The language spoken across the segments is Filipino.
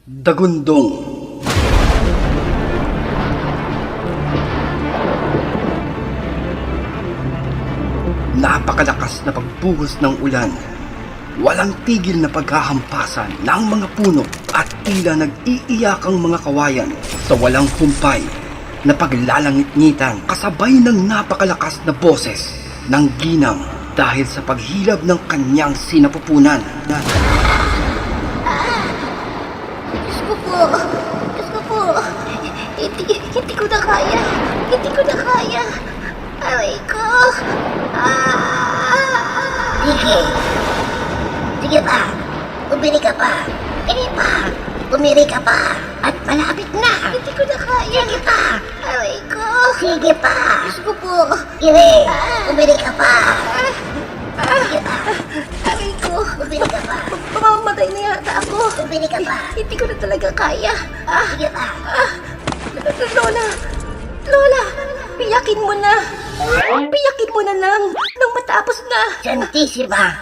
Dagundong. Napakalakas na pagbuhos ng ulan. Walang tigil na paghahampasan ng mga puno at tila nag-iiyakang mga kawayan sa walang humpay na paglalangit-ngitan kasabay ng napakalakas na boses ng ginang dahil sa paghilab ng kanyang sinapupunan. Diyos ko po. Diyos ko po. Hindi ko na kaya. Hindi ko na kaya. Aray ko. Sige. Sige pa. Umiri ka pa. Hindi pa. Umiri ka pa. At malapit na. Hindi ko na kaya. Sige pa. Aray ko. Sige pa. Diyos ko po. Ire. Umiri ka pa. Sige pa. Aray ko. Umiri ka pa. Mamamatay na yata ako. Umiri ka pa. Hindi ko na talaga kaya. Sige pa. Lola. Lola. Piyakin mo na. Piyakin mo na lang. Nang matapos na. Santissima.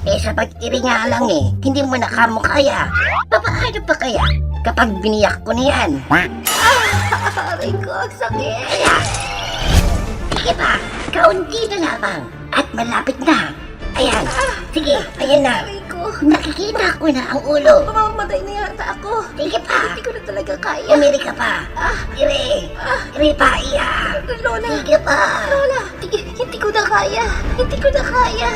Sa pag-iri nga lang hindi mo na kamo kaya. Papaano pa kaya kapag biniyak ko na yan? Aray ko, ang sakit. Sige pa, kaunti na lamang. At malapit na. Ayan, sige, ayan na. Nakikita ko na ang ulo. Mamamatay na yata ako. Sige pa. Hindi ko na talaga kaya. Umiri ka pa. Ire. Ire pa, iya. Lola. Sige pa. Lola, hindi ko na kaya. Hindi ko na kaya.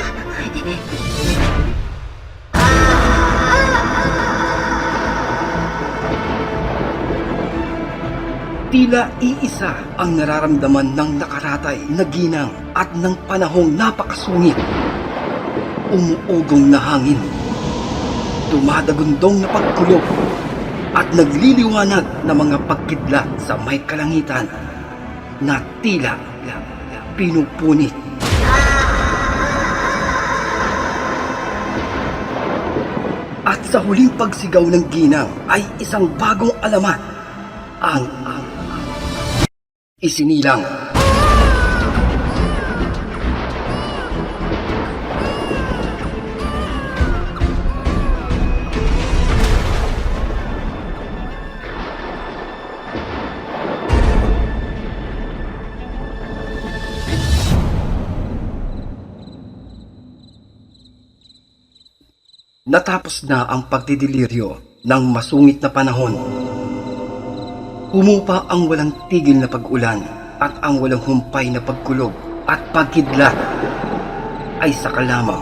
Tila iisa ang nararamdaman ng nakaratay na ginang at ng panahong napakasungit. Umuugong na hangin, dumadagundong na pagkulog at nagliliwanag na mga pagkidlat sa may kalangitan na tila pinupunit. At sa huling pagsigaw ng ginang ay isang bagong alamat ang isinilang. Natapos na ang pagdidiliryo ng masungit na panahon. Humupa ang walang tigil na pag-ulan at ang walang humpay na pagkulog at pagkidlat ay saka lamang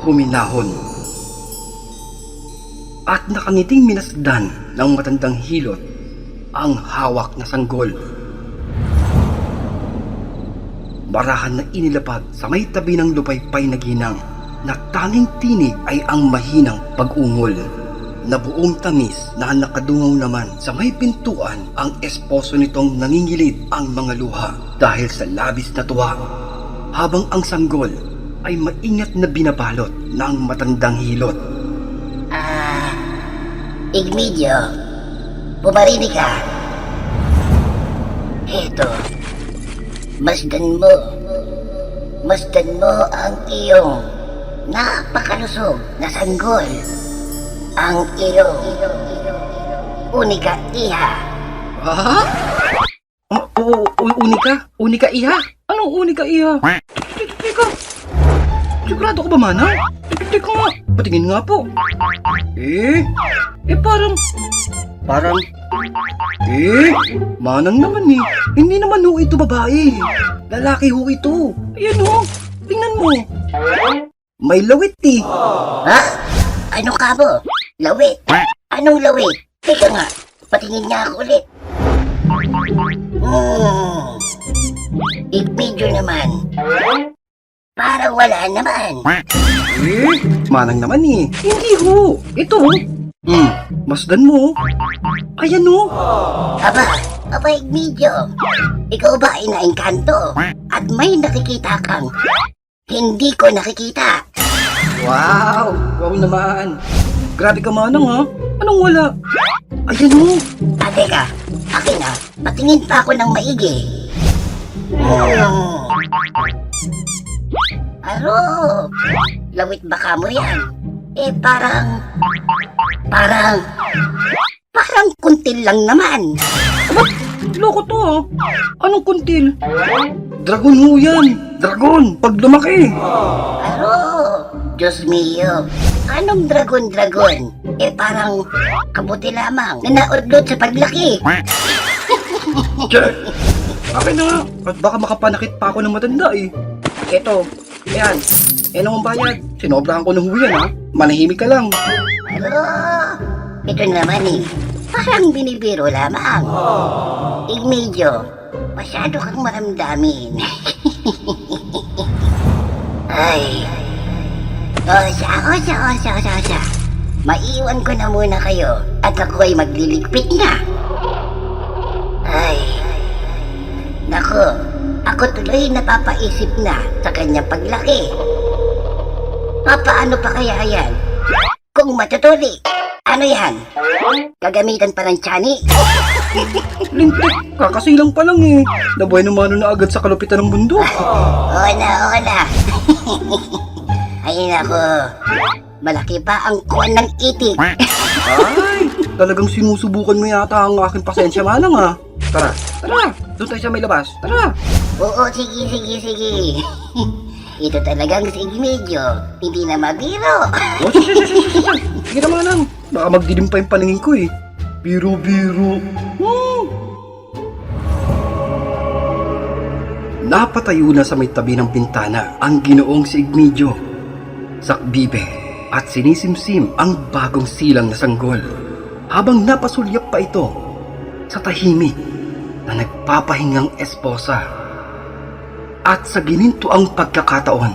huminahon. At nakangiting minasdan ng matandang hilot ang hawak na sanggol. Barahan na inilapag sa may tabi ng lupaypay na ginang na tanging tinig ay ang mahinang pag-ungol. Na buong tamis na nakadungaw naman sa may pintuan ang esposo nitong nangingilid ang mga luha dahil sa labis na tuwa, habang ang sanggol ay maingat na binabalot ng matandang hilot. Igmedio, bumarinig ka. Eto, masdan mo ang iyong napakalusog na sanggol. Ang iyong unika iha. Ha? Unika? Unika iha? Anong unika iha? Teka, sigurado ko ba, Manang? Teka nga, patingin nga po. Parang, Manang naman Hindi naman ho ito babae. Lalaki ho ito. Ayan ho, tingnan mo. May lawit Ha? Ano ka mo? Lawit? Anong lawit? Teka nga, patingin nga ako ulit. Igmedio naman. Parang wala naman. Manang naman Hindi ho. Ito masdan mo. Ayan ho. Aba Igmedio. Ikaw ba ay naengkanto? At may nakikita kang hindi ko nakikita? Wow naman. Grabe ka, Manang ha. Anong wala? Ayan ho. Teka, akin patingin pa ako ng maigi. Aro, lawit baka mo yan. Parang Parang kuntil lang naman. Loko to ah. Anong kuntil? Dragon ho yan. Dragon. Pag lumaki. Aro, Diyos mio. Anong dragon? Parang kabuti lamang na naudlot sa paglaki. Check. Akin na nga. At baka makapanakit pa ako ng matanda eh. Eto. Ayan. Yan ang bayad. Sinobrahan ko ng huyan ha. Manahimik ka lang. Aro, ito naman eh. Parang binibiro lamang. Igmedyo, masyado kang maramdamin. Ay. Osa. Maiwan ko na muna kayo at ako ay magliligpit na. Ay. Nako, ako tuloy napapaisip na sa kanyang paglaki. Papaano pa kaya yan? Kung matutuli, ano yan? Gagamitan pa ng tiyanik? Lintik. Kakasilang pa lang eh. Nabuhay naman na agad sa kalupitan ng bundok. Oo na. Ay nako, malaki pa ang kuwan ng itik. Ay, talagang sinusubukan mo yata ang aking pasensya manang ah. Tara. Doon tayo sa may labas. Tara. Oo, sige. Ito talagang si Igmedyo, hindi na mabiro. Oh, sige na manang. Baka magdilim pa yung paningin ko eh. Biro. Napatayo na sa may tabi ng bintana ang ginoong si Igmedyo. Sakbibe at sinisimsim ang bagong silang na sanggol habang napasulyap pa ito sa tahimik na nagpapahingang esposa. At sa ginintuang pagkakataon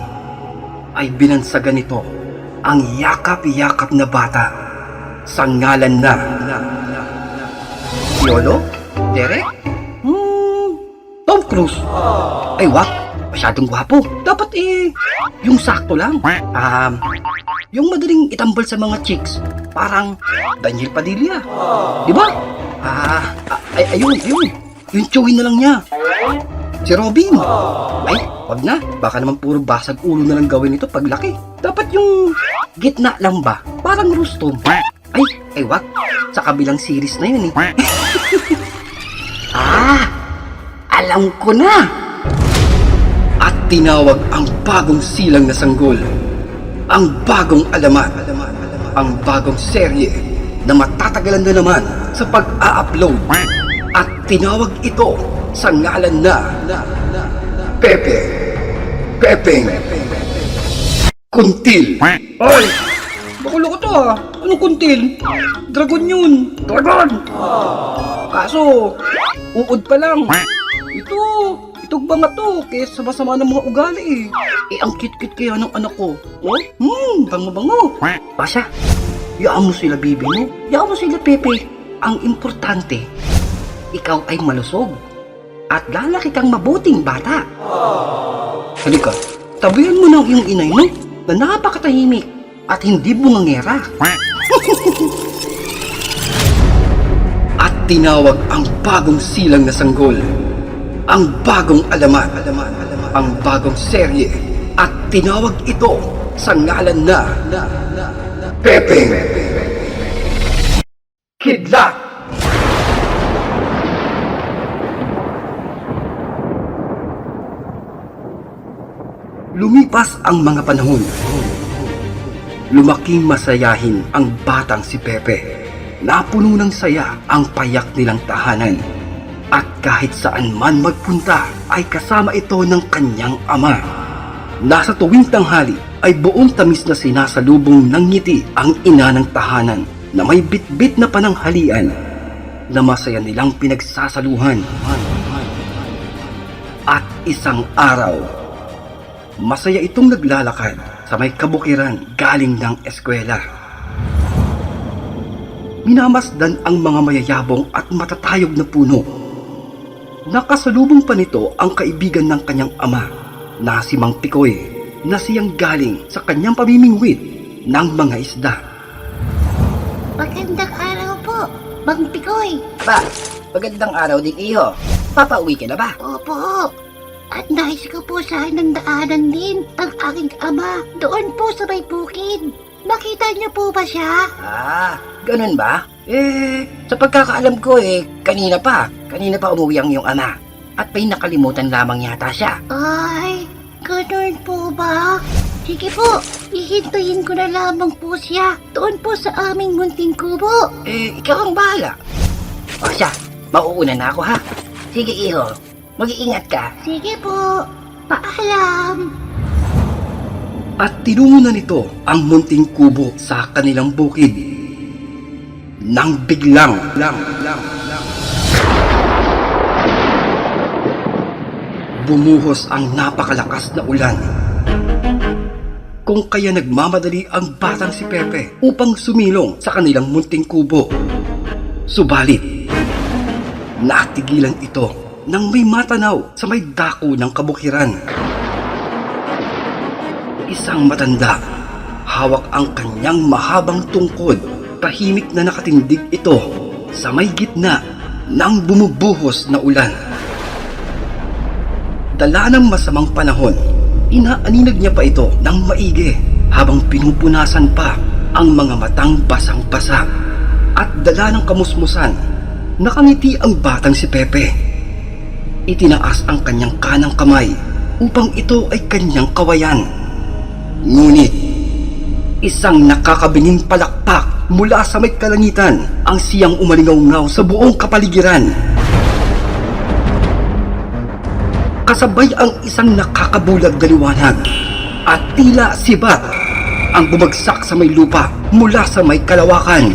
ay binansagan nito ang yakap-yakap na bata sa ngalan na Yolo? Derek? Tom Cruise? Ay wag, masyadong gwapo. Dapat yung sakto lang. Yung madaling itambal sa mga chicks. Parang Daniel Padilla. Di ba? Ayun. Yung chewin na lang niya. Si Robin. Ay, wag na. Baka naman puro basag ulo na lang gawin ito paglaki. Dapat yung gitna lang ba? Parang Rustom. Ay wag. Sa kabilang series na yun eh. Alam ko na. At tinawag ang bagong silang na sanggol. Ang bagong alamat. Ang bagong serye na matatagalan na naman sa pag-a-upload. At tinawag ito sa ngalan na Pepeng Kuntil. Ay! Bakulo ko to ah. Anong kuntil? Dragon yun. Dragon! Kaso, uod pa lang. Itong banga to, kaya sama-sama ng mga ugali eh. Ang cute-cute kaya ng anak ko. Bango-bango. Basya, yaan mo sila bibi mo. Yaan mo sila Pepe. Ang importante, ikaw ay malusog. At lalaki kang mabuting bata. Halika, tabihan mo ng iyong inay mo na napakatahimik at hindi bungangera. At tinawag ang bagong silang na sanggol. Ang bagong alamat. Ang bagong serye. At tinawag ito sa ngalan na Pepeng Kidlat. Lumipas ang mga panahon. Lumaking masayahin ang batang si Pepe. Napuno ng saya ang payak nilang tahanan. At kahit saan man magpunta ay kasama ito ng kanyang ama. Nasa tuwing tanghali ay buong tamis na sinasalubong ng ngiti ang ina ng tahanan na may bitbit na pananghalian na masaya nilang pinagsasaluhan. At isang araw, masaya itong naglalakad sa may kabukiran galing ng eskwela. Minamasdan ang mga mayayabong at matatayog na puno. Nakasalubong pa nito ang kaibigan ng kanyang ama na si Mang Pikoy na siyang galing sa kanyang pamimingwit ng mga isda. Magandang araw po, Mang Pikoy. Ba, magandang araw din iho. Papauwi ka na ba? Opo. At nais ko po sanang daanan din ang aking ama doon po sa may bukid. Nakita niyo po ba siya? Ah, ganun ba? Sa pagkakaalam ko kanina pa umuwi ang iyong ama. At may nakalimutan lamang yata siya. Ay, ganun po ba? Sige po, ihintayin ko na lamang po siya doon po sa aming munting kubo. Ikaw ang bahala. O siya, mauuna na ako ha. Sige iho, mag-iingat ka. Sige po, paalam. At tinungo na nito ang munting kubo sa kanilang bukid. Nang biglang bumuhos ang napakalakas na ulan. Kung kaya nagmamadali ang batang si Pepe upang sumilong sa kanilang munting kubo. Subalit, natigilan ito nang may matanaw sa may dako ng kabukiran. Isang matanda, hawak ang kanyang mahabang tungkod, tahimik na nakatindig ito sa may gitna ng bumubuhos na ulan. Dala ng masamang panahon, inaaninag niya pa ito ng maigi habang pinupunasan pa ang mga matang basang-basa at dala ng kamusmusan. Nakangiti ang batang si Pepe. Itinaas ang kanyang kanang kamay upang ito ay kanyang kawayan. Ngunit, isang nakakabinging palakpak mula sa may kalangitan ang siyang umalingaw-ngaw sa buong kapaligiran. Kasabay ang isang nakakabulag na liwanag at tila sibat ang bumagsak sa may lupa mula sa may kalawakan.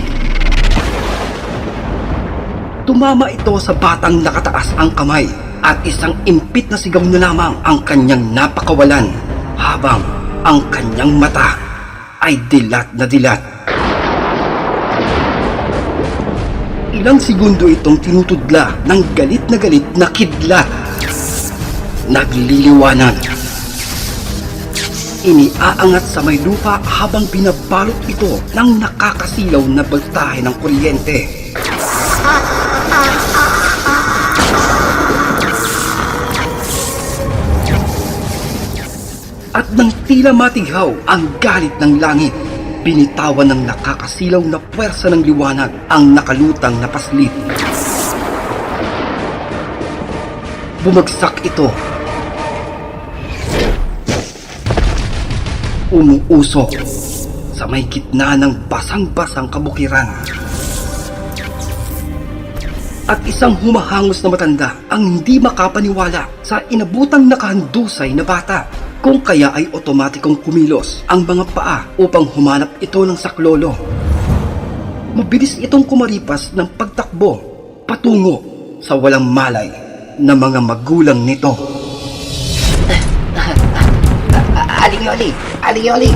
Tumama ito sa batang nakataas ang kamay at isang impit na sigaw na lamang ang kanyang napakawalan habang ang kanyang mata ay dilat na dilat. Ilang segundo itong tinutudla ng galit na kidlat. Nagliliwanag. Iniaangat sa may lupa habang binabalot ito ng nakakasilaw na voltahe ng kuryente. At nang tila matighaw ang galit ng langit, binitawan ng nakakasilaw na puwersa ng liwanag ang nakalutang na paslit. Bumagsak ito. Umuusok sa may gitna ng basang-basang kabukiran. At isang humahangos na matanda ang hindi makapaniwala sa inabutang nakahandusay na bata. Kung kaya ay otomatikong kumilos ang mga paa upang humanap ito ng saklolo. Mabilis itong kumaripas ng pagtakbo patungo sa walang malay na mga magulang nito. Aling Yoli! Aling Yoli!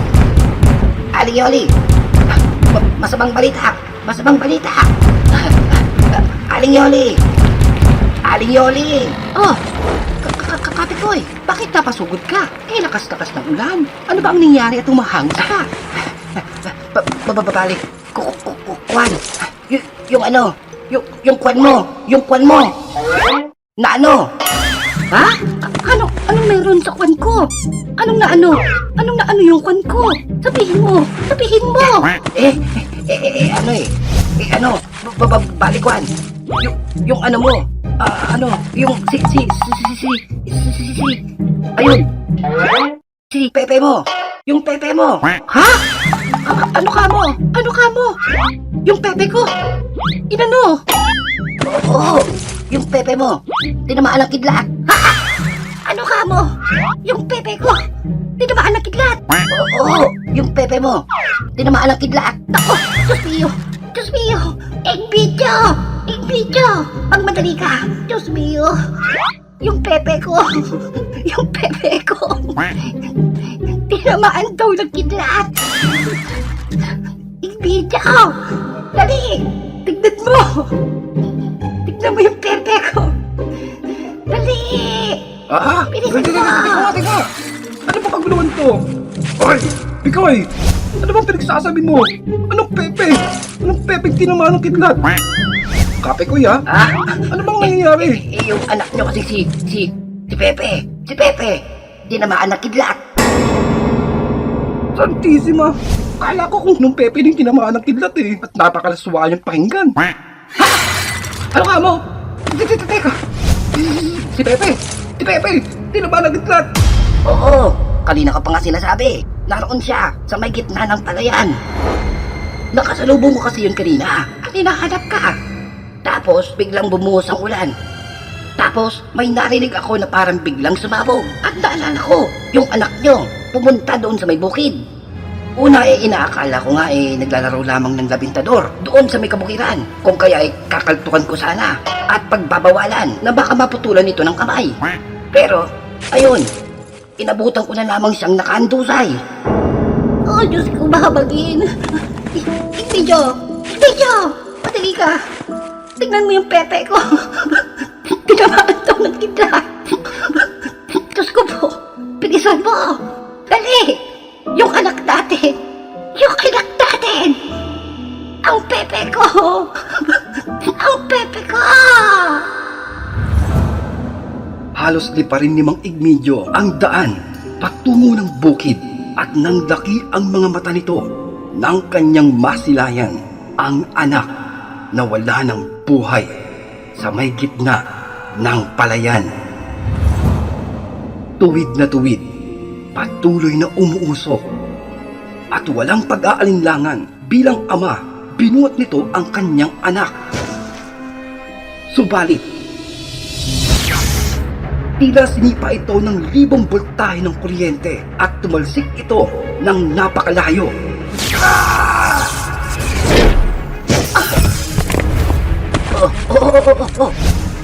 Aling Yoli! Masamang balita! Masamang balita! Aling Yoli! Aling Yoli! Oh, Kapikoy, bakit napasugod ka? Lakas-lakas ng ulan. Ano ba ang nangyari at humahangos ka? Babalik. Kwan. Yung ano? Yung kwan mo. Yung kwan mo. Na ano? Ha? Anong meron sa kwan ko? Anong na ano? Anong na ano yung kwan ko? Sabihin mo! Sabihin mo! Balik kwan. Yung ano mo. Yung ayun. Si Pepe mo. Yung Pepe mo. Ha? Ano ka mo? Ano ka mo? Yung Pepe ko? Inano? Oo. Yung Pepe mo. Tinamaan ng kidlat. Ano ka mo? Yung Pepe ko? Tinamaan ng kidlat. Oo. Yung Pepe mo. Tinamaan ng kidlat. Ako! Diyos mio! Diyos mio! Igbidyo! Igbidyo! Magmadali ka! Diyos mio! Yung Pepe ko! Yung Pepe ko! Tinamaan daw ng kidlat! Igbidyo! Dali! Tignan mo! Tignan mo yung Pepe ko! Dali! Bilisan mo! Teka! Ano ba kaguluhan to? Hoy! Ikaw ay! Ano bang pinagsasabi mo? Anong Pepe? Anong Pepe tinamaan ng kidlat? Kape ko ya? Ano bang nangyayari? Yung anak nyo kasi si Pepe. Si Pepe. Tinamaan ng kidlat. Santisima! Akala ko kung nung Pepe din tinamaan ng kidlat eh. At napakalaswa niyang pakinggan. Ha? Ano ka mo? Teka. Si Pepe! Si Pepe! Tinamaan ng kidlat! Oo, kanina ka pa nga sinasabi. Naroon siya sa may gitna ng palayan. Nakasalubong mo kasi yun kanina. At hinahanap ka. Tapos biglang bumuhos ang ulan. Tapos may narinig ako na parang biglang sumabog. At naalala ko, yung anak nyo pumunta doon sa may bukid. Una inaakala ko nga naglalaro lamang ng labintador doon sa may kabukiran. Kung kaya kakaltukan ko sana at pagbabawalan na baka maputulan nito ng kamay. Pero, ayun, inabutan ko na lamang siyang nakaandusay. Oh, Diyos ko, mahabagin. Video! Video! Madali ka! Tingnan mo yung pepe ko. Tinamaan ito ng kidlat. Diyos ko po, bilisan mo. Dali! Yung anak natin! Yung anak natin! Ang pepe ko! Ang pepe ko! Halos di pa rin ni Mang Igmedio ang daan patungo ng bukid at nang laki ang mga mata nito nang kanyang masilayan ang anak na wala ng buhay sa may gitna ng palayan. Tuwid na tuwid, patuloy na umuusok at walang pag-aalinlangan bilang ama, binuhat nito ang kanyang anak. Subalit, tila sinipa ito ng libong voltahe ng kuryente at tumalsik ito ng napakalayo. Oh.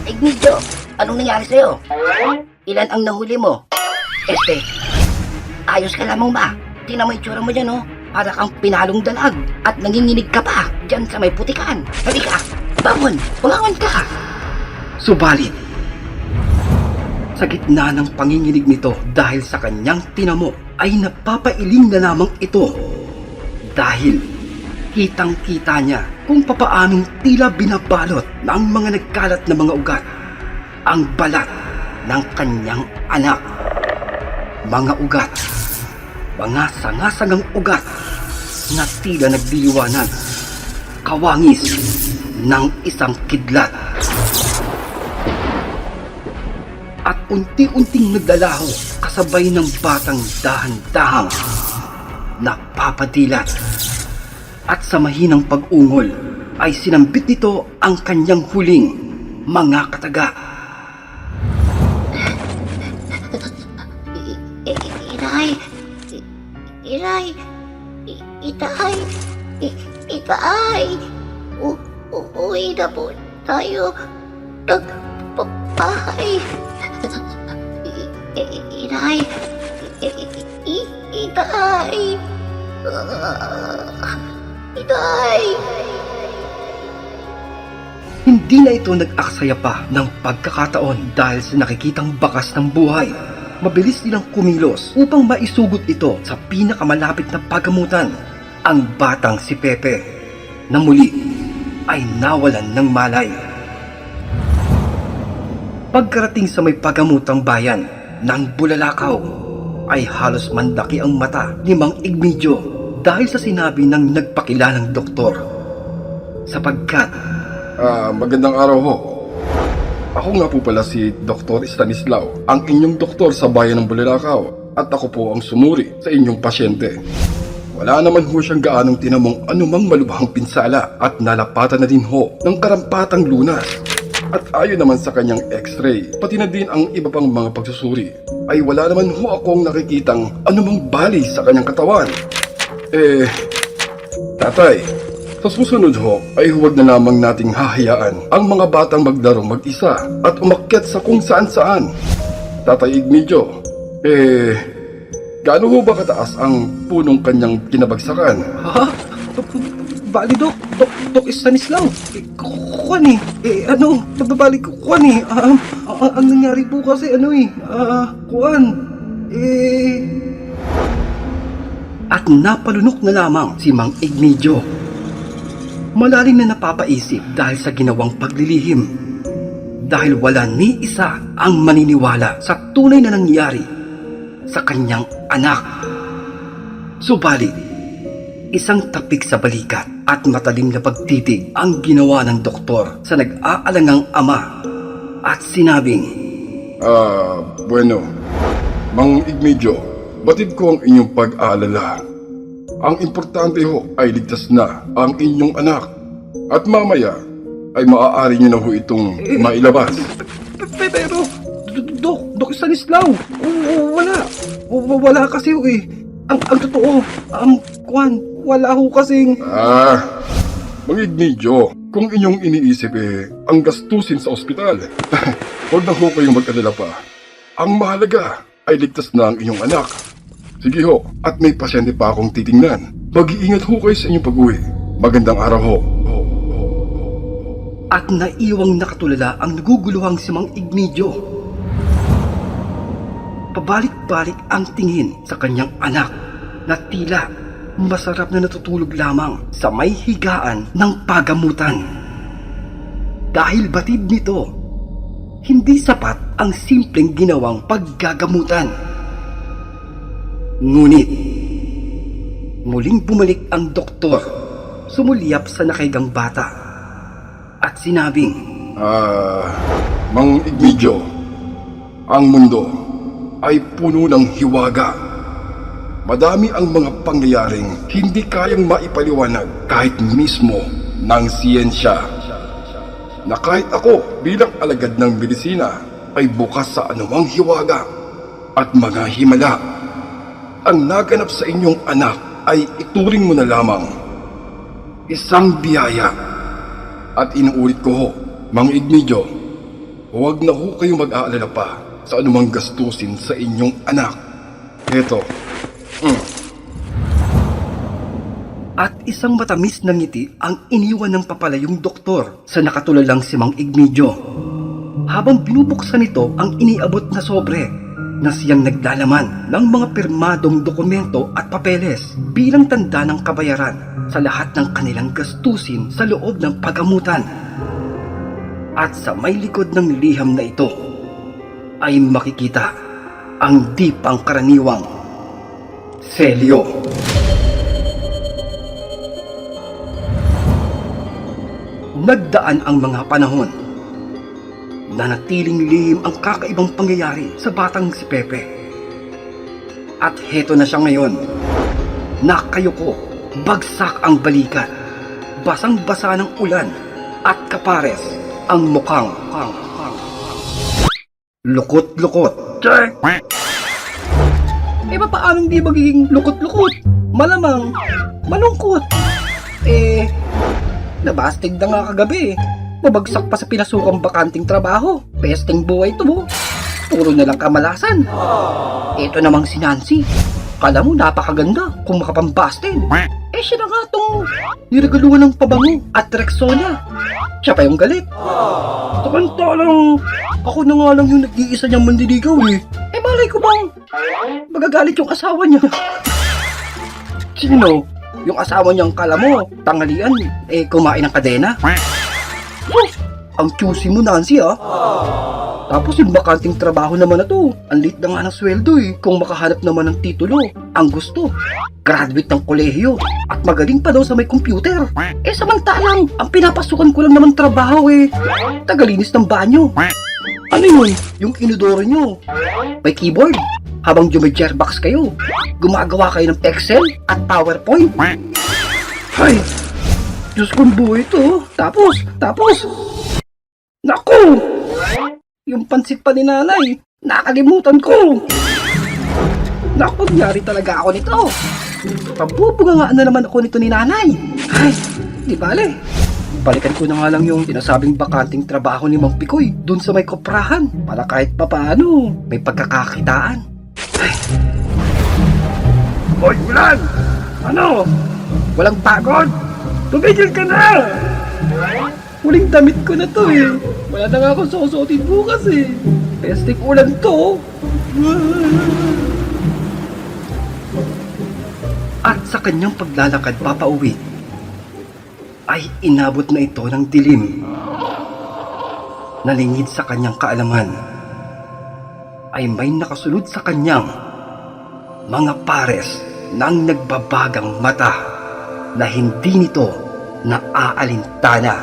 Igmedio, anong nangyari sa'yo? Ilan ang nahuli mo? Ayos ka lamang ba? Tingnan mo itsura mo dyan, oh. Para kang pinalong dalag at nanginginig ka pa dyan sa may putikan. Halika, bangon ka! Subalit, sa gitna ng panginginig nito dahil sa kanyang tinamo ay napapailing na lamang ito dahil kitang-kita niya kung papaanong tila binabalot ng mga nagkalat na mga ugat ang balat ng kanyang anak. Mga ugat, mga sangasangang ugat na tila nagdiliwanag, kawangis ng isang kidlat. At unti-unting naglalaho kasabay ng batang dahan-dahang napapadilat. At sa mahinang pag-ungol ay sinambit nito ang kanyang huling mga kataga. Itay! Uuwi na po tayo ng bahay. Itay! Hindi na ito nag-aksaya pa ng pagkakataon dahil sa nakikitang bakas ng buhay. Mabilis nilang kumilos upang maisugot ito sa pinakamalapit na pagamutan, ang batang si Pepe, na muli ay nawalan ng malay. Pagkarating sa may pagamutang bayan ng Bulalakaw, ay halos mandaki ang mata ni Mang Igmedio dahil sa sinabi ng nagpakilalang doktor. Sapagkat, magandang araw ho. Ako nga po pala si Dr. Stanislao, ang inyong doktor sa bayan ng Bulalakaw, at ako po ang sumuri sa inyong pasyente. Wala naman ho siyang gaanong tinamong anumang malubhang pinsala at nalapatan na din ho ng karampatang lunas. At ayon naman sa kanyang x-ray, pati na din ang iba pang mga pagsusuri, ay wala naman ho akong nakikitang anumang bali sa kanyang katawan. Tatay, sa susunod ho ay huwag na lamang nating hahayaan ang mga batang maglaro mag-isa at umakyat sa kung saan-saan. Tatay Igmedio, gaano ho ba kataas ang punong kanyang kinabagsakan? ha? Bali, Dok Stanislao. Kuwan nagbabalik kuwan ang nangyari po kasi kuwan. At napalunok na lamang si Mang Igmedio. Malalim na napapaisip dahil sa ginawang paglilihim. Dahil wala ni isa ang maniniwala sa tunay na nangyari sa kanyang anak. Subalit, Isang tapik sa balikat at matalim na pagtitig ang ginawa ng doktor sa nag-aalangang ama at sinabing, Bueno. Mang Igmedio, batid ko ang inyong pag-aalala. Ang importante ho ay ligtas na ang inyong anak. At mamaya ay maaari niyo na ho itong mailabas. Pero, Dok Stanislaw, wala kasi eh. Ang totoo, wala ho kasing... Mang Igmedio, kung inyong iniisip ang gastusin sa ospital, huwag na ho kayong mag-alala pa. Ang mahalaga ay ligtas na ang inyong anak. Sige ho, at may pasyente pa akong titingnan. Mag-iingat ho kayo sa inyong pag-uwi. Magandang araw ho. At naiwang nakatulala ang naguguluhang si Mang Igmedio. Pabalik-balik ang tingin sa kanyang anak na tila masarap na natutulog lamang sa may higaan ng pagamutan. Dahil batid nito, hindi sapat ang simpleng ginawang paggagamutan. Ngunit, muling bumalik ang doktor, sumulyap sa nakaigang bata at sinabing, Mang Igmedio, ang mundo ay puno ng hiwaga. Madami ang mga pangyayaring hindi kayang maipaliwanag kahit mismo ng siyensya. Na kahit ako bilang alagad ng medisina ay bukas sa anumang hiwaga at mga himala. Ang naganap sa inyong anak ay ituring mo na lamang isang biyaya. At inuulit ko ho, Mang Igmedio, huwag na ho kayo mag-aalala pa sa anumang gastusin sa inyong anak. Eto. At isang matamis na ngiti ang iniwan ng papalayong doktor sa nakatulalang si Mang Igmedio. Habang binubuksan nito ang iniabot na sobre na siyang naglalaman ng mga pirmadong dokumento at papeles bilang tanda ng kabayaran sa lahat ng kanilang gastusin sa loob ng pagamutan. At sa may likod ng liham na ito ay makikita ang di pangkaraniwang selyo. Nagdaan ang mga panahon. Nanatiling lihim ang kakaibang pangyayari sa batang si Pepe. At heto na siya ngayon. Nakayuko, bagsak ang balikat, basang-basa ng ulan, at kapares ang mukhang lukot-lukot. Check! Paano hindi magiging lukot-lukot? Malamang malungkot. Nabastig na nga kagabi. Babagsak pa sa pinasukang bakanting trabaho. Pesting buhay to mo. Puro na lang kamalasan. Ito namang si Nancy. Kala mo napakaganda kung makapambasted. Siya na nga itong niregaluhan ng pabango at Rexona. Siya pa yung galit. Samantalang ako na nga lang yung nag-iisa niyang manliligaw eh. Malay ko bang magagalit yung asawa niya. Sino? Yung asawa niyang kala mo, tanghalian, kumain ng kadena? Ang juicy mo, Nancy, Tapos yung bakanting trabaho naman na to, ang lit na nga ng sweldo kung makahanap naman ng titulo. Ang gusto, graduate ng kolehiyo, at magaling pa daw sa may computer. Samantalang, ang pinapasukan ko lang naman trabaho tagalinis ng banyo. Ano yun? Yung inodoro nyo? May keyboard? Habang jumejerbox kayo, gumagawa kayo ng Excel at PowerPoint. Ay, Diyos kong buhay ito. Tapos, naku! Yung pansit pa ni nanay, nakalimutan ko. Naku, nangyari talaga ako nito. Pabubungangaan na naman ako nito ni nanay. Ay, di bale. Balikan ko na nga lang yung sinasabing bakanting trabaho ni Mang Pikoy dun sa may koprahan para kahit papaano may pagkakakitaan. Ay. Hoy, Ulan! Ano? Walang pagod? Tumigil ka na! Huling damit ko na to Wala na nga akong susuotin bukas Pesting ulan to. At sa kanyang paglalakad papauwi, ay inabot na ito ng dilim. Nalingid sa kanyang kaalaman, ay may nakasunod sa kanyang mga pares ng nagbabagang mata. na hindi nito naaalintana.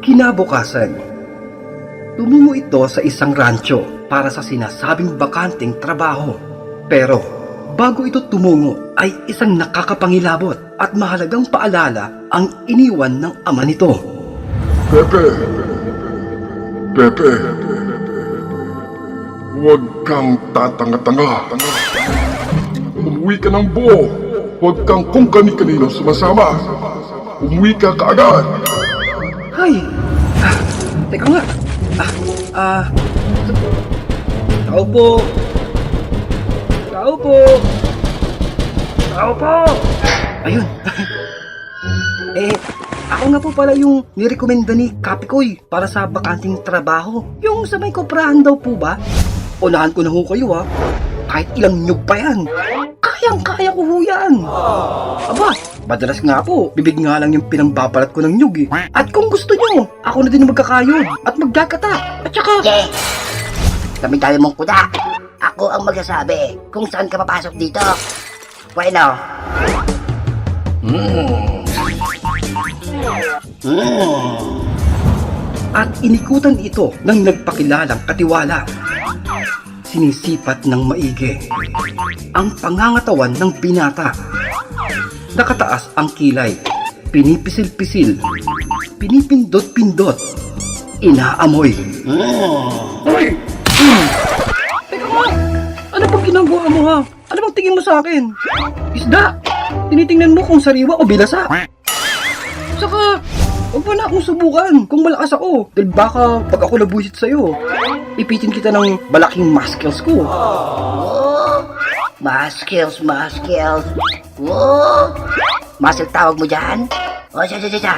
Kinabukasan, tumungo ito sa isang rancho para sa sinasabing bakanting trabaho. Pero bago ito tumungo ay isang nakakapangilabot at mahalagang paalala ang iniwan ng ama nito. Pepe! Pepe! Huwag kang tatanga-tanga. Umuwi ka ng buo. Huwag kang kung kani-kanino sumasama. Umuwi ka kaagad. Ay! Teka nga. Tao po. Tao po. Tao po. Ayun. Ako nga po pala yung nirekomenda ni Kapikoy para sa bakanting trabaho. Yung sa may koprahan daw po ba? Unahan ko na ho kayo ha. Kahit ilang nyug pa yan. Kayang-kaya ko ho yan. Aba, madalas nga po, bibig nga lang yung pinangbabalat ko ng nyug eh. At kung gusto nyo, ako na din yung magkakayod at magkakata. At saka... Sige! Dami-dami mong kuda. Ako ang magsasabi kung saan ka papasok dito. Bueno. At inikutan ito ng nagpakilalang katiwala. Sinisipat ng maigi ang pangangatawan ng binata. Nakataas ang kilay, pinipisil-pisil, pinipindot-pindot, inaamoy. Hoy! Teka nga! Ano bang ginagawa mo ha? Ano bang tingin mo sa akin? Isda! Tinitingnan mo kung sariwa o bilasa. Saka, huwag mo na akong subukan kung malakas ako. Dahil baka pag ako nabusit sa'yo, ipitin kita ng malaking muscles ko. Oh, muscles. Oh, muscle tawag mo dyan? O, siya.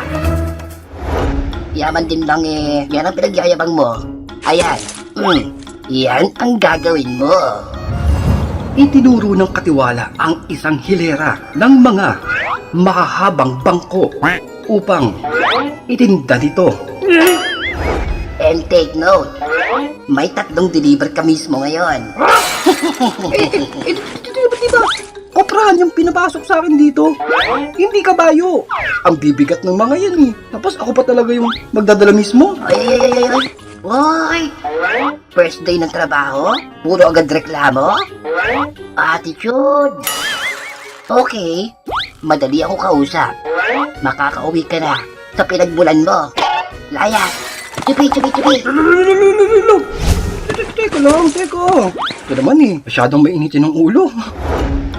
Yaman din lang eh. Yan ang pinagyayabang mo. Ayan. Yan ang gagawin mo. Itinuro ng katiwala ang isang hilera ng mga mahahabang bangko upang itinda nito. And take note, may 3 deliver ka mismo ngayon. Diba? Koprahan yung pinapasok sa akin dito. Hindi kabayo. Ang bibigat ng mga yan eh. Tapos ako pa talaga yung magdadala mismo. Ay. Woy! First day ng trabaho? Puro agad reklamo? Attitude! Okay, madali ako kausap. Makakauwi ka na sa pinagmulan mo. Layas! Chupi! Teka lang. Ito naman eh, masyadong mainitin ng ulo.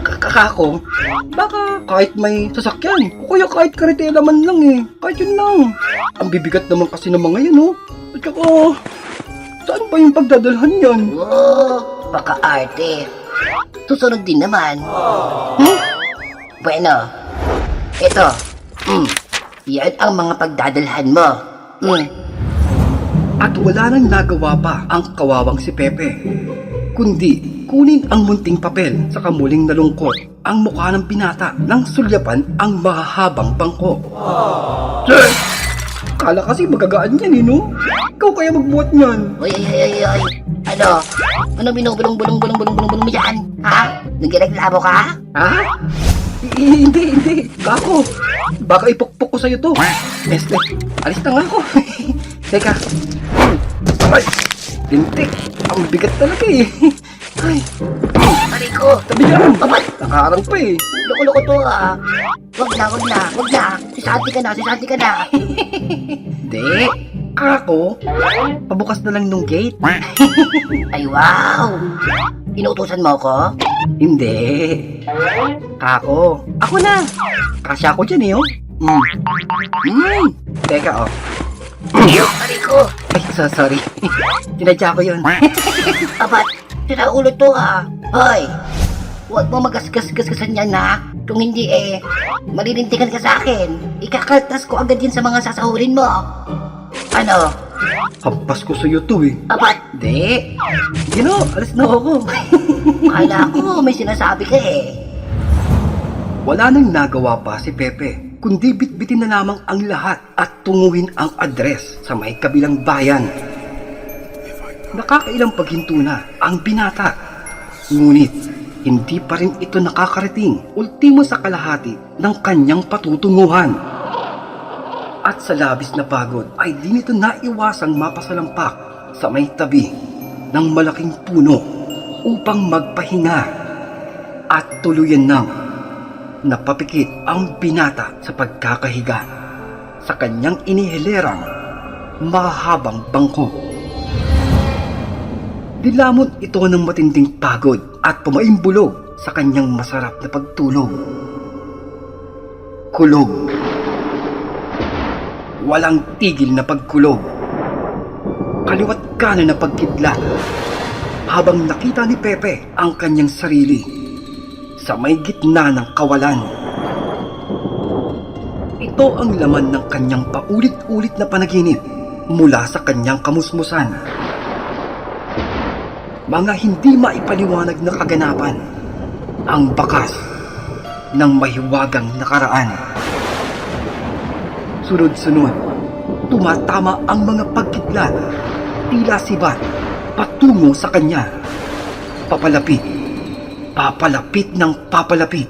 Kakako, baka kahit may sasakyan, o kaya kahit karitela man lang eh. Kahit yun lang. Ang bibigat naman kasi ng mga yan oh. At saka, saan pa yung pagdadalhan yan? Oh, baka arte. Susunod din naman. Bueno, ito. Yan ang mga pagdadalhan mo. At wala nang nagawa pa ang kawawang si Pepe, kundi kunin ang munting papel sa kamuling nalungkot ang mukha ng binata nang sulyapan ang mahahabang bangko. Sir! Kala kasi magagaan yan eh, no? Ikaw kaya magbuhat niyan. Oy. Ano? Ano binubulong mo yan? Ha? Nagreklamo ka? Ha? Hindi. Kako. Baka ipukpok ko sa'yo to. Este, alis na nga ako. Teka. Ay, lintik. Ang bigat talaga eh. Ay. Pari ko. Tabi yan. Abay, Nakaharang pa eh. loko-loko to ah. Wag na. Sisanti ka na. Hindi. Kako. Pabukas na lang nung gate. Ay, wow. Inuutosan mo ako? Hindi. Kako. Ako na. Kasya ko dyan eh oh. Teka oh. Pari ko. Ay, sorry. Tinadya ko yun. Abat, sinaulo to ah. Hoy, huwag mo magasgas-gasgasan yan ha. Kung hindi malilintikan ka sa akin. Ikakaltas ko agad yan sa mga sasahurin mo. Ano? Hampas ko sa'yo to eh. Abat, Hindi. Alis na ako. kala ko may sinasabi ka eh. Wala nang nagawa pa si Pepe, kundi bitbitin na lamang ang lahat at tunguhin ang address sa may kabilang bayan. Nakakailang paghinto na ang binata. Ngunit hindi pa rin ito nakakarating ultimo sa kalahati ng kanyang patutunguhan. At sa labis na pagod ay di nito naiwasang mapasalampak sa may tabi ng malaking puno upang magpahinga at tuluyan nang napapikit ang binata sa pagkakahiga sa kanyang inihilerang mahabang bangko. Dilamot ito ng matinding pagod at pumaimbulog sa kanyang masarap na pagtulog. Kulog. Walang tigil na pagkulog. Kaliwat kanan na pagkidlat habang nakita ni Pepe ang kanyang sarili sa may gitna ng kawalan. Ito ang laman ng kanyang paulit-ulit na panaginip mula sa kanyang kamusmusan. Mga hindi maipaliwanag na kaganapan, ang bakas ng mahiwagang nakaraan. Sunod-sunod, tumatama ang mga pagkidlat, tila sibat, patungo sa kanya. Papalapit, papalapit ng papalapit.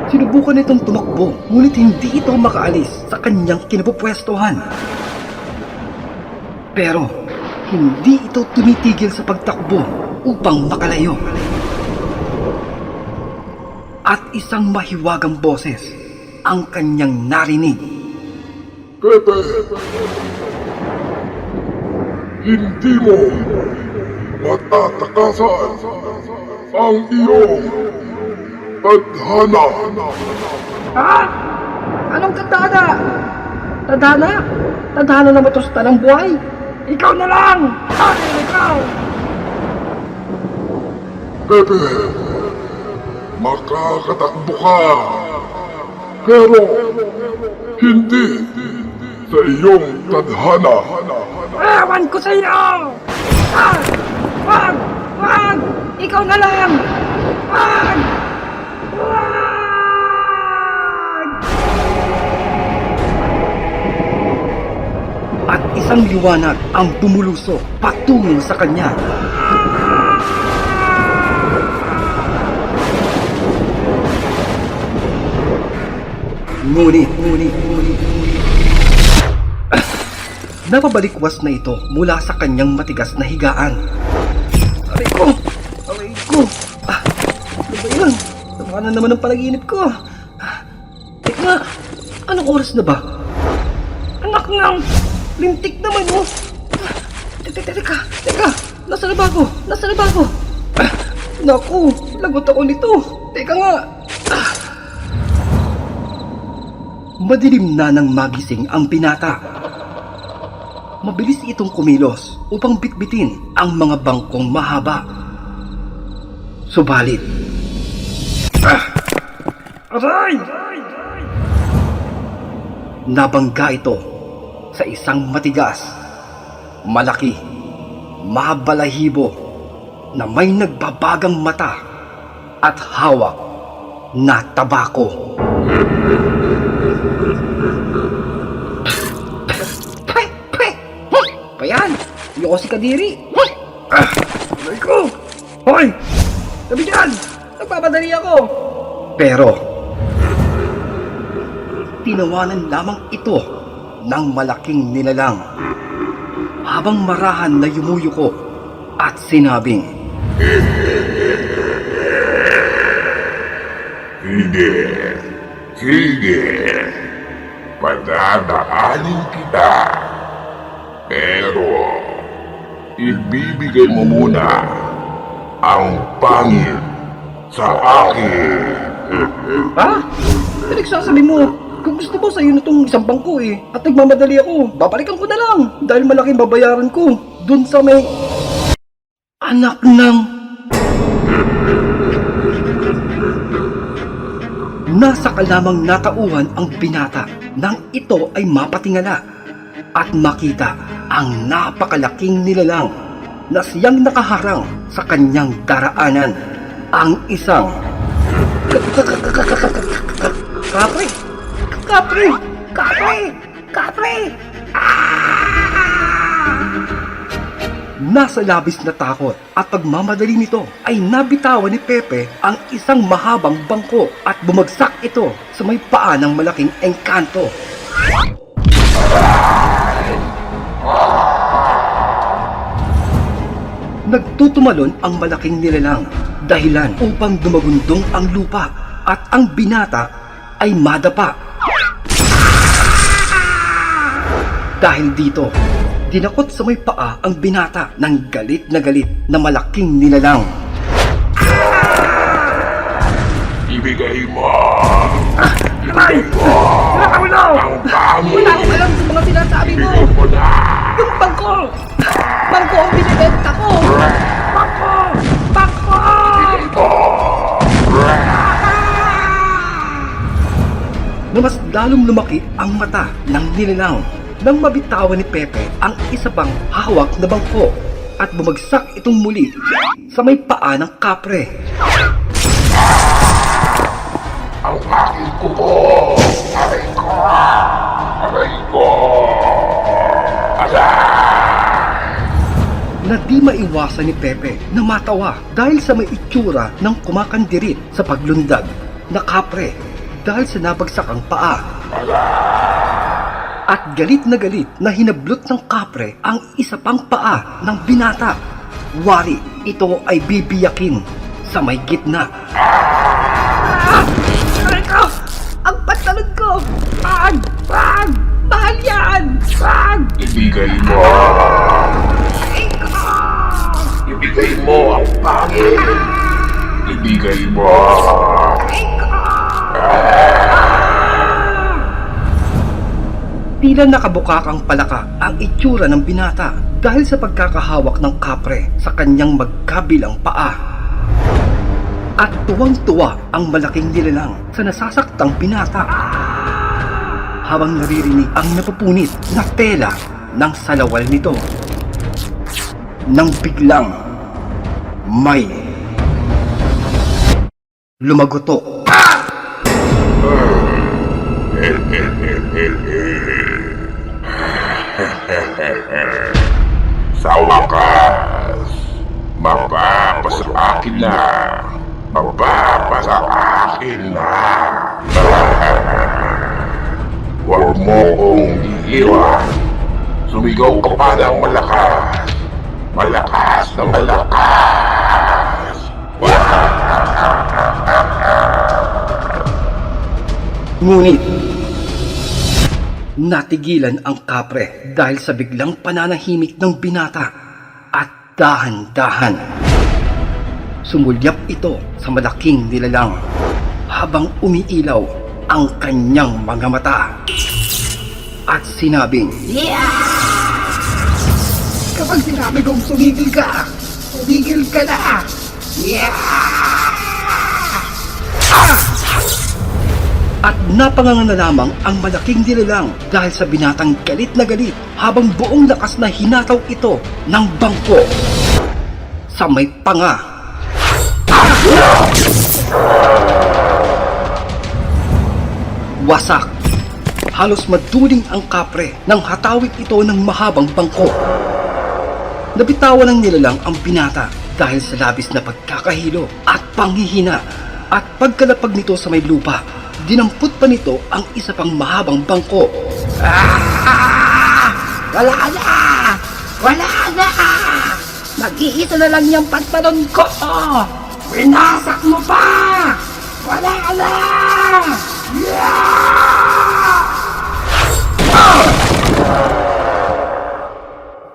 Sinubukan nitong tumakbo, ngunit hindi ito makaalis sa kanyang kinapupwestuhan. Pero, hindi ito tumitigil sa pagtakbo upang makalayo. At isang mahiwagang boses ang kanyang narinig. Pepe! Hindi mo matatakasan ang iyong tadhana. Ha? Anong tadhana? Tadhana? Tadhana na matusta ng buhay? Ikaw na lang! Ikaw! Pepe, makakatakbo ka. Pero, hindi sa iyong tadhana. Ewan ko sa iyo! Ah! Wag! Wag! Ikaw na lang! Wag! Wag! At isang liwanag ang bumulusok patungo sa kanya. Ngunit, napabalikwas na ito mula sa kanyang matigas na higaan. Aray ko! Aray ko! Ano ba yan? Tama na naman ang panaginip ko. Teka, anong oras na ba? Anak ng lintik naman oh! Teka! Nasa na ba ako? Naku, lagot ako nito. Teka nga. Madilim na nang magising ang binata. Mabilis itong kumilos upang bitbitin ang mga bangkong mahaba. Subalit, Aray! nabangga ito sa isang matigas, malaki, mabalahibo na may nagbabagang mata at hawak na tabako. Payan! Ayoko si Kadiri! Aray ko! Hoy! Tabi dyan! Nagpapadali ako! Pero, tinawanan lamang ito ng malaking nilalang habang marahan na yumuyuko at sinabing, Sige, padadaanin kita. Pero, ibibigay mo muna ang pangil sa akin. Ha? Pinagsasabi mo, kung gusto mo sa'yo na tong isang bangko at nagmamadali ako, babalikan ko na lang dahil malaking babayaran ko dun sa may... anak ng... Nasa kalamang natauhan ang binata nang ito ay mapatingala at makita ang napakalaking nilalang na siyang nakaharang sa kanyang daraanan. Ang isang kapre! Nasa labis na takot at pagmamadali nito ay nabitawan ni Pepe ang isang mahabang bangko at bumagsak ito sa may paa ng malaking engkanto. Nagtutumalon ang malaking nilalang dahilan upang dumagundong ang lupa at ang binata ay madapa. Dahil dito, dinakot sa may paa ang binata ng galit na malaking nilalang. Ibigay mo! Ay! Nakaulo! Ang pangil! Wala akong alam sa mga sinasabi mo! Ibigay mo na! Yung bangko! Bangko ang binibenta ko! Bangko! Bangko! Na mas lalong lumaki ang mata ng nilalang nang mabitawan ni Pepe ang isa pang hawak na bangko at bumagsak itong muli sa may paa ng kapre. Ang aking kuko! Aray ko! Aray ko! Na di maiwasan ni Pepe na matawa dahil sa may itsura ng kumakandirit sa paglundag na kapre dahil sa nabagsakang paa. At galit na hinablot ng kapre ang isa pang paa ng binata. Wari, ito ay bibiyakin sa may gitna. Aray ko! Ang pantalon ko! Pag! Pag! Mahal yan! Pag! Ibigay mo! Aray ko! Ibigay mo ang pangil! Ibigay mo! Aray ko! Tila nakabukakang palaka ang itsura ng binata dahil sa pagkakahawak ng kapre sa kanyang magkabilang paa. At tuwang-tuwa ang malaking nilalang sa nasasaktang binata habang naririnig ang napupunit na tela ng salawal nito. Nang biglang may lumagotok. Sa wakas, mapapasa akin na. Mapapasa akin na. Huwag mo kong iiwan. Sumigaw ka pa ng malakas. Malakas na malakas. Ngunit, natigilan ang kapre dahil sa biglang pananahimik ng binata at dahan-dahan. Sumulyap ito sa malaking nilalang habang umiilaw ang kanyang mga mata. At sinabing, Kapag sinabi kong tumigil ka na! at napanganga na lamang ang malaking nilalang dahil sa binatang galit na galit habang buong lakas na hinataw ito ng bangko sa may panga. Wasak. Halos maduling ang kapre nang hatawin ito ng mahabang bangko. Nabitawan ng nilalang ang binata dahil sa labis na pagkakahilo at panghihina at pagkalapag nito sa may lupa, dinampot pa nito ang isa pang mahabang bangko. Wala na! Wala na! Mag-iisa na lang yung pantalon ko! Winasak mo pa! Wala na!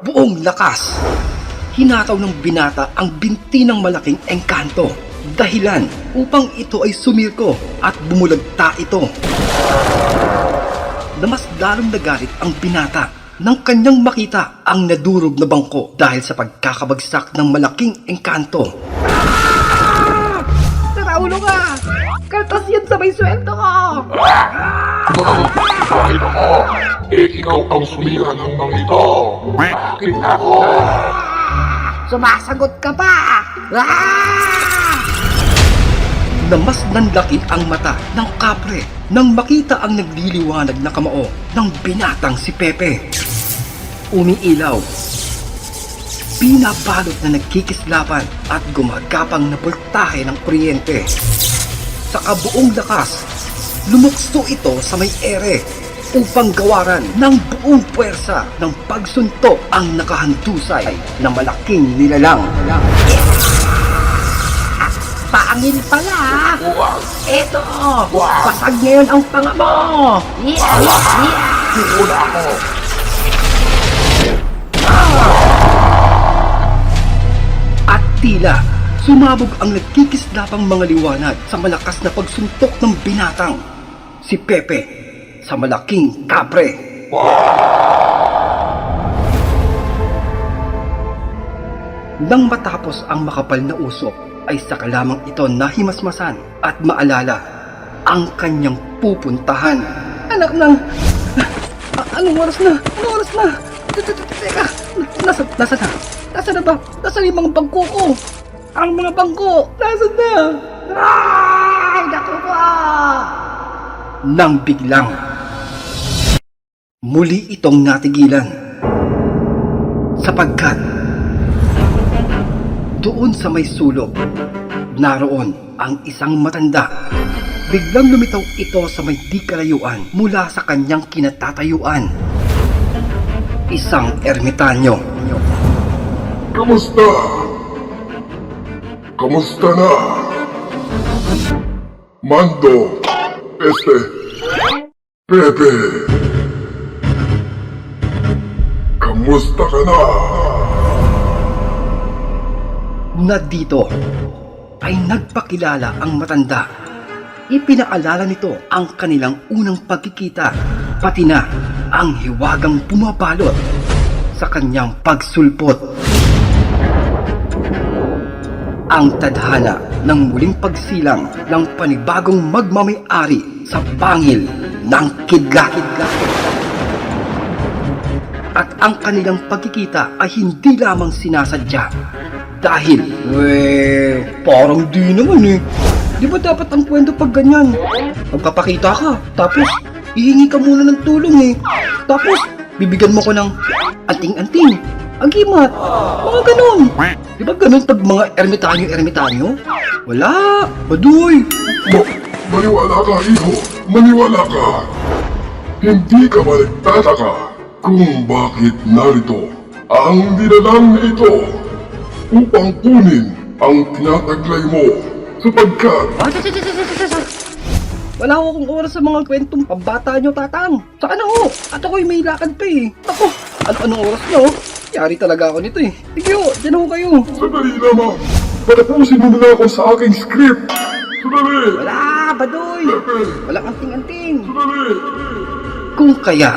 Buong lakas, hinataw ng binata ang binti ng malaking engkanto. Dahilan upang ito ay sumirko at bumulagta ito. Na mas lalong nagalit ang binata nang kanyang makita ang nadurog na bangko dahil sa pagkakabagsak ng malaking engkanto. Naraulo ka! Kaltas yan sa may sweldo ko! Bakit ako? Ikaw ang sumira ng mga ito. Bakit ako? Sumasagot ka pa! Na mas nanlaki ang mata ng kapre nang makita ang nagliliwanag na kamao ng binatang si Pepe. Umiilaw. binabalot na nagkikislapan at gumagapang na voltahe ng kuryente. Sa kabuong lakas, lumukso ito sa may ere upang gawaran ng buong puwersa ng pagsuntok ang nakahandusay na malaking nilalang. Paangin pala! Eto! Pasag ngayon ang panga mo! Yeah! Wala ako. At tila sumabog ang nagkikislapang mga liwanag sa malakas na pagsuntok ng binatang. Si Pepe sa malaking kapre. Nang matapos ang makapal na usok, ay saka lamang ito nahimasmasan at maalala ang kanyang pupuntahan. Anak ng... Anong oras na? Anong oras na? Teka, nasa na? Nasa na ba? Nasa yung mga bangko ko? Ang mga bangko, nasa na? Ay, naku po! Nang biglang muli itong natigilan sapagkat doon sa may sulok naroon ang isang matanda. Biglang lumitaw ito sa may di kalayuan mula sa kanyang kinatatayuan. Isang ermitanyo. Kamusta? Kamusta na? Mando, Pepe. Kamusta ka na? Na dito ay nagpakilala ang matanda. Ipinaalala nito ang kanilang unang pagkikita, pati na ang hiwagang bumabalot sa kanyang pagsulpot. Ang tadhana ng muling pagsilang ng panibagong magmamay-ari sa bangil ng kidlat. At ang kanilang pagkikita ay hindi lamang sinasadya. Dahil, parang di naman eh. Di ba dapat ang kwento pag ganyan? Magpapakita ka, tapos ihingi ka muna ng tulong eh. Tapos, bibigyan mo ko ng anting-anting, agimat, mga ganun. Di ba ganun pag mga ermitanyo? Wala, baduy. Maniwala ka, hijo. Maniwala ka. Hindi ka ba nagtataka kung bakit narito ang dinalang na ito upang kunin ang tinataglay mo sapagkat Wala ko akong oras sa mga kwentong pambata nyo, tatang. Saka na ho, at ako'y may lakad pa eh. Ako, anong oras na ho? Yari talaga ako nito eh. Sige ho, dyan ho kayo. sandali lamang. Patapusin mo na ako sa aking script. Sandali. Wala, badoy. Walang anting-anting. Sandali. Kung kaya,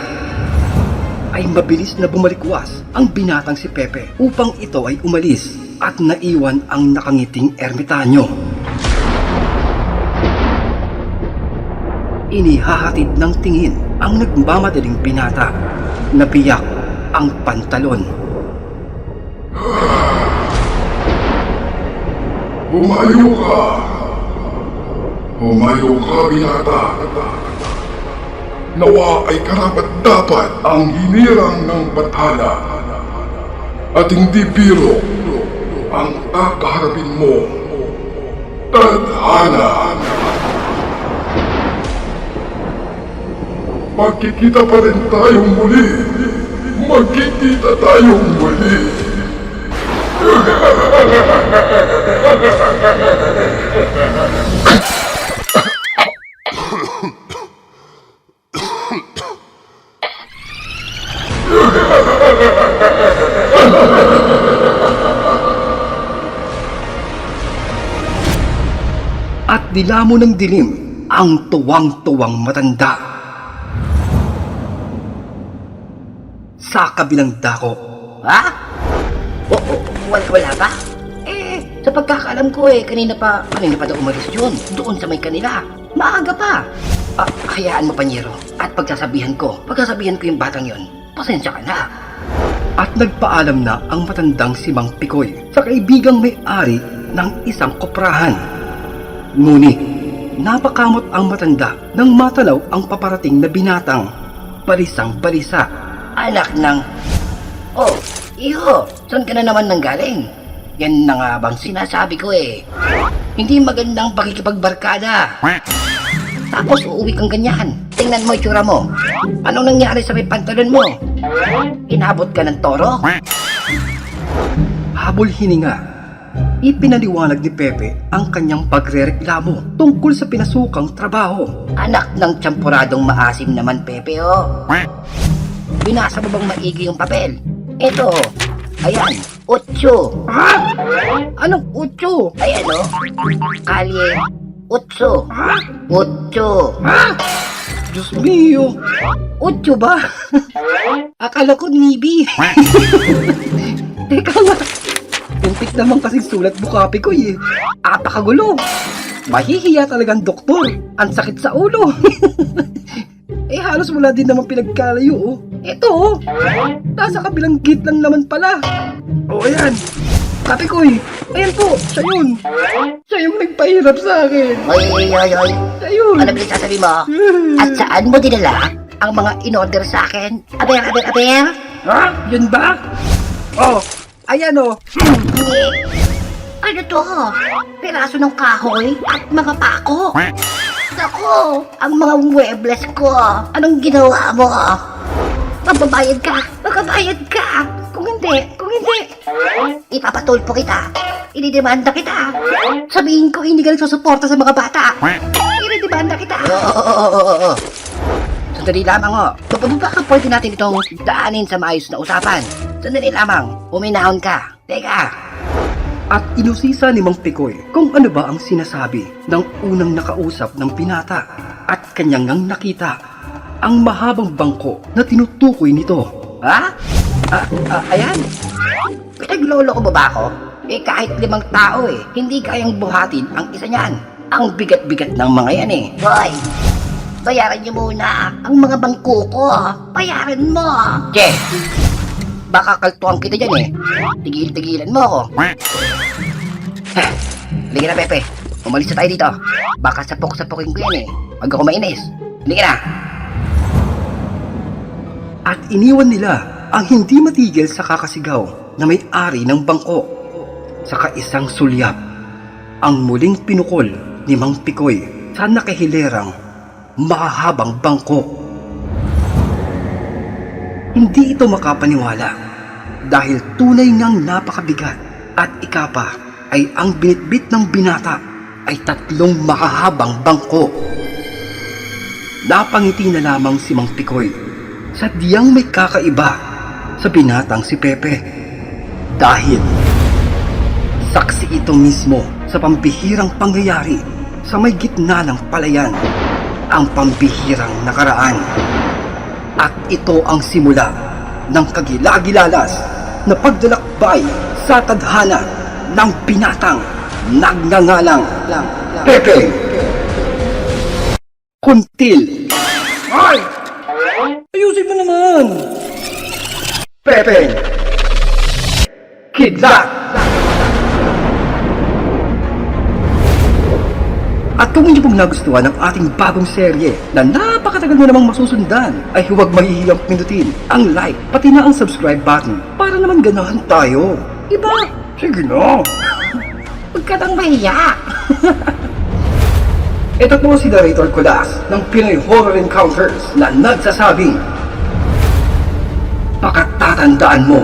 ay mabilis na bumalikwas ang binatang si Pepe upang ito ay umalis at naiwan ang nakangiting ermitanyo. Inihahatid ng tingin ang nagmamadaling binata. Nabiyak ang pantalon. Humayo ka. Humayo ka, binata. Nawa ay karapat-dapat ang hinirang ng bathala. At hindi biro ang kakaharapin mo. Tadhana. Magkikita pa rin tayong muli. Magkikita tayong muli. At dilamo ng dilim ang tuwang-tuwang matanda. Sa kabilang dako, Ha? Wala ba? Sa pagkakaalam ko kanina pa daw umalis yun. Doon sa may kanila. Maaga pa. Hayaan mo, Panyero. At pagsasabihan ko yung batang yon. Pasensya ka na. at nagpaalam na ang matandang si Mang Pikoy sa kaibigang may-ari ng isang koprahan. Ngunit, napakamot ang matanda nang matalaw ang paparating na binatang. Balisang balisa. Anak ng... Oh, iho! Saan ka na naman nanggaling? Yan na nga bang sinasabi ko eh. Hindi magandang pakikipagbarkada. Tapos uuwi kang ganyan. Tingnan mo itsura mo. Anong nangyari sa may pantalon mo? Inabot ka ng toro? Habol hininga, ipinaliwanag ni Pepe ang kanyang pagrereklamo tungkol sa pinasukang trabaho. Anak ng tsampuradong maasim naman, Pepe, oh. Binasa mo bang maigi yung papel? Ito, ayan, 8. Ha? Anong 8? Ayan, oh. Kalye, 8. Ha? 8. Ha? Diyos mio, 8 ba? Akala ko nibi. Teka nga, puntik naman kasi sulat bukapi ko eh. Apakagulo. Mahihiya talagang doktor. Ang sakit sa ulo. Eh halos wala din naman pinagkalayo oh. Ito oh. Nasa kabilang gate lang naman pala. Oh ayan. Kape ko eh. Ayan po, siya yun. Siya yung nagpahirap sa akin. Oy. Siya yun. Ano ba sasabi mo? At saan mo dinala ang mga in-order sa akin? Aber. Ha? Yun ba? Oh, ayan oh. Ano to? Piraso ng kahoy at mga pako. Naku, ang mga muebles ko. Anong ginawa mo? Magbabayad ka. Kung hindi, ipapatulpo kita. Ididemanda kita. Sabihin ko hindi ka nagsusuporta sa mga bata. Ididemanda kita. Oo. Sandali lamang oh. Baka pwede natin itong daanin sa maayos na usapan. Sandali lamang. Uminahon ka. Teka. At inusisa ni Mang Pikoy kung ano ba ang sinasabi ng unang nakausap ng binata at kanyang ngang nakita ang mahabang bangko na tinutukoy nito. Ha? Ayan. Pinaglolo ko ba ako? Eh kahit 5 tao eh, hindi kayang buhatin ang isa niyan. Ang bigat-bigat ng mga yan eh. Boy, bayaran niyo muna ang mga bangko ko. Bayaran mo. Che! Baka kaltuang kita dyan eh. Tigil-tigilan mo ako. Halika na, Pepe. Umalis na tayo dito. Baka sapok-sapokin ko yan eh. Huwag ako mainis. Halika na. At iniwan nila ang hindi matigil sa kakasigaw na may-ari ng bangko. Saka isang sulyap ang muling pinukol ni Mang Pikoy sa nakahilerang mahahabang bangko. Hindi ito makapaniwala dahil tunay ngang napakabigat at ikapa ay ang binitbit ng binata ay 3 makahabang bangko. Napangiti na lamang si Mang Pikoy sa diyang may kakaiba sa binatang si Pepe dahil saksi ito mismo sa pambihirang pangyayari sa may gitna ng palayan, ang pambihirang nakaraan. At ito ang simula ng kagilagilalas na pagdalakbay sa tadhana ng binatang nagngangalang Pepe Kuntil. Ay! Ayusin mo naman! Pepe Kidlat! At kung hindi pong nagustuhan ang ating bagong serye na napakatagal na namang masusundan, ay huwag mahihiyang pindutin ang like pati na ang subscribe button para naman ganahan tayo. Diba? Sige na. Huwag ka nang mahiya. Ito po si Narrator Kulas ng Pinoy Horror Encounters na nagsasabing, pakatatandaan mo,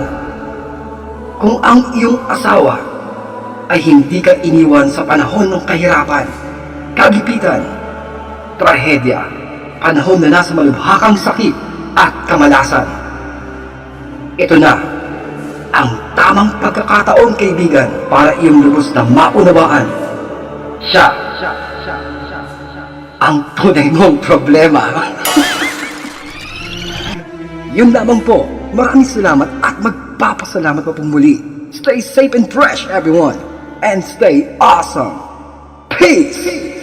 kung ang iyong asawa ay hindi ka iniwan sa panahon ng kahirapan, kagipitan, trahedya, panahon na nasa malubhakang sakit at kamalasan. Ito na ang tamang pagkakataon, kaibigan, para iyong lubos na maunawaan. Siya ang tunay mong problema. Yun lamang po. Maraming salamat at magpapasalamat pa pong muli. Stay safe and fresh, everyone. And stay awesome. Peace!